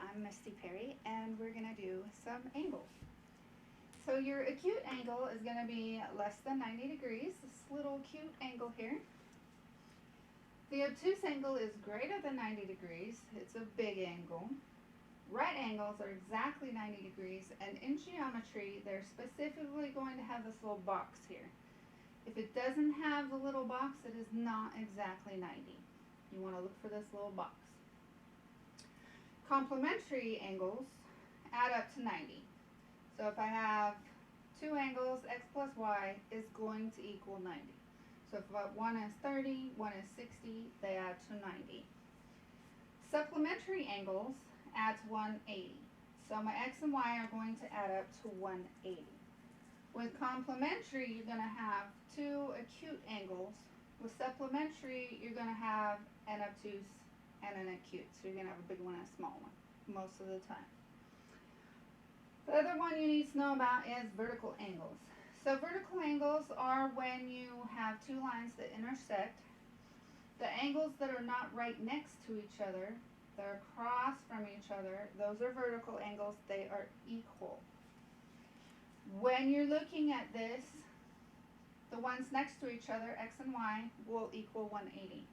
I'm Misty Perry, and we're going to do some angles. So your acute angle is going to be less than 90 degrees, this little acute angle here. The obtuse angle is greater than 90 degrees, it's a big angle. Right angles are exactly 90 degrees, and in geometry, they're specifically going to have this little box here. If it doesn't have the little box, it is not exactly 90. You want to look for this little box. Complementary angles add up to 90. So if I have two angles, x plus y is going to equal 90. So if one is 30, one is 60, they add to 90. Supplementary angles add to 180. So my x and y are going to add up to 180. With complementary, you're going to have two acute angles. With supplementary, you're going to have an obtuse and an acute. So you're going to have a big one and a small one most of the time. The other one you need to know about is vertical angles. So vertical angles are when you have two lines that intersect. The angles that are not right next to each other, they're across from each other, those are vertical angles, they are equal. When you're looking at this, the ones next to each other, x and y, will equal 180.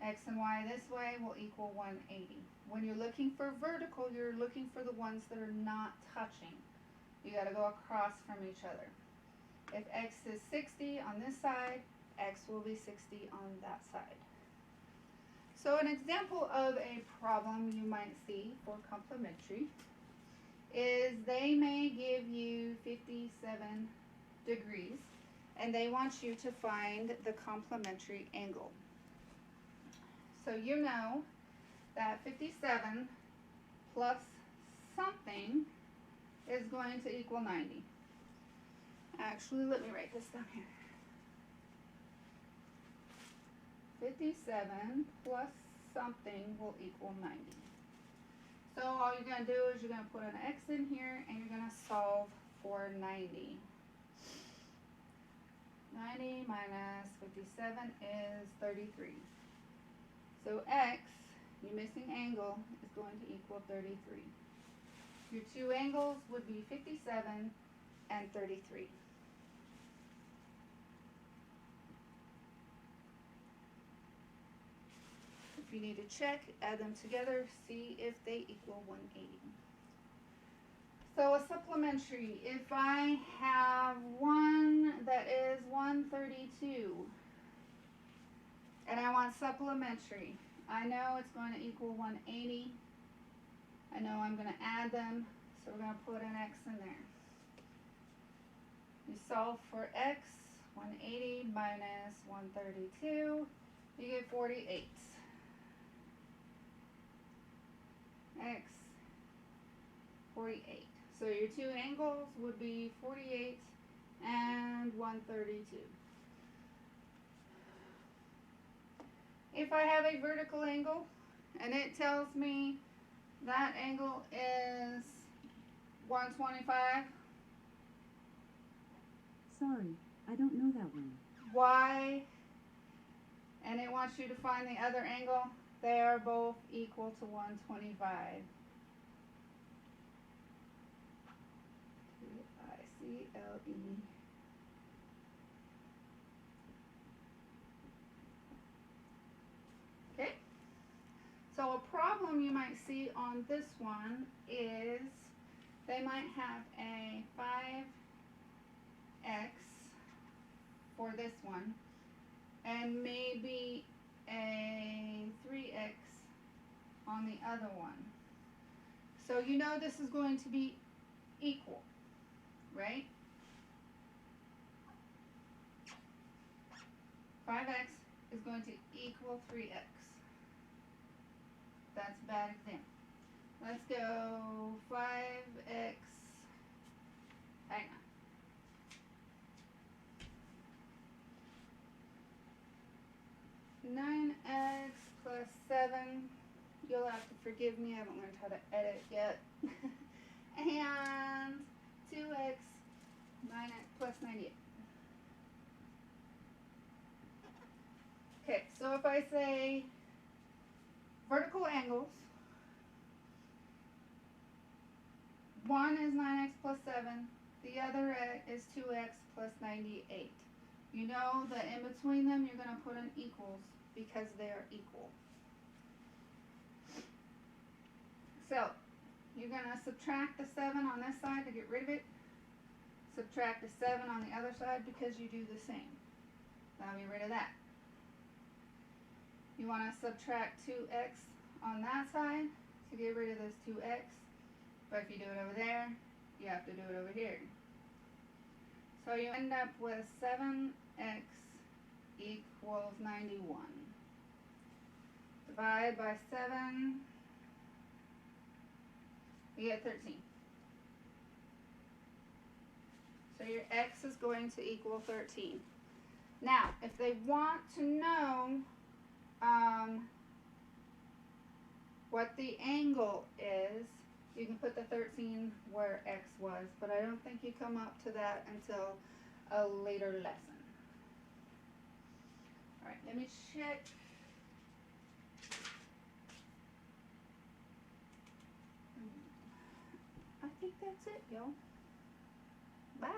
X and y this way will equal 180. When you're looking for vertical, you're looking for the ones that are not touching. You got to go across from each other. If x is 60 on this side, x will be 60 on that side. So an example of a problem you might see for complementary is they may give you 57 degrees and they want you to find the complementary angle. So you know that 57 plus something is going to equal 90. Actually, let me write this down here. 57 plus something will equal 90. So all you're going to do is you're going to put an x in here and you're going to solve for 90. 90 minus 57 is 33. So x, your missing angle, is going to equal 33. Your two angles would be 57 and 33. If you need to check, add them together, see if they equal 180. So a supplementary, if I have one that is 132 and I want supplementary, I know it's going to equal 180. I know I'm going to add them, so we're going to put an x in there. You solve for x, 180 minus 132, you get 48. X, 48. So your two angles would be 48 and 132. If I have a vertical angle and it tells me that angle is 125. Sorry, I don't know that one. Y, and it wants you to find the other angle, they are both equal to 125. T-I-C-L-E. Okay, so a problem you might see on this one is they might have a 5x for this one and maybe a 3x on the other one. So you know this is going to be equal, right? 5x is going to equal 3x. That's a bad example. Let's go 5x, hang on. 9x plus 7, you'll have to forgive me, I haven't learned how to edit yet. And 2x plus 98. Okay, so if I say vertical angles, one is 9x plus 7. The other is 2x plus 98. You know that in between them you're going to put an equals because they are equal. So, you're going to subtract the 7 on this side to get rid of it. Subtract the 7 on the other side because you do the same. That'll get rid of that. You want to subtract 2x on that side to get rid of this 2x. But if you do it over there, you have to do it over here. So you end up with 7x equals 91. Divide by 7, you get 13. So your x is going to equal 13. Now, if they want to know what the angle is, you can put the 13 where x was, but I don't think you come up to that until a later lesson. Alright, let me check. I think that's it, y'all. Bye.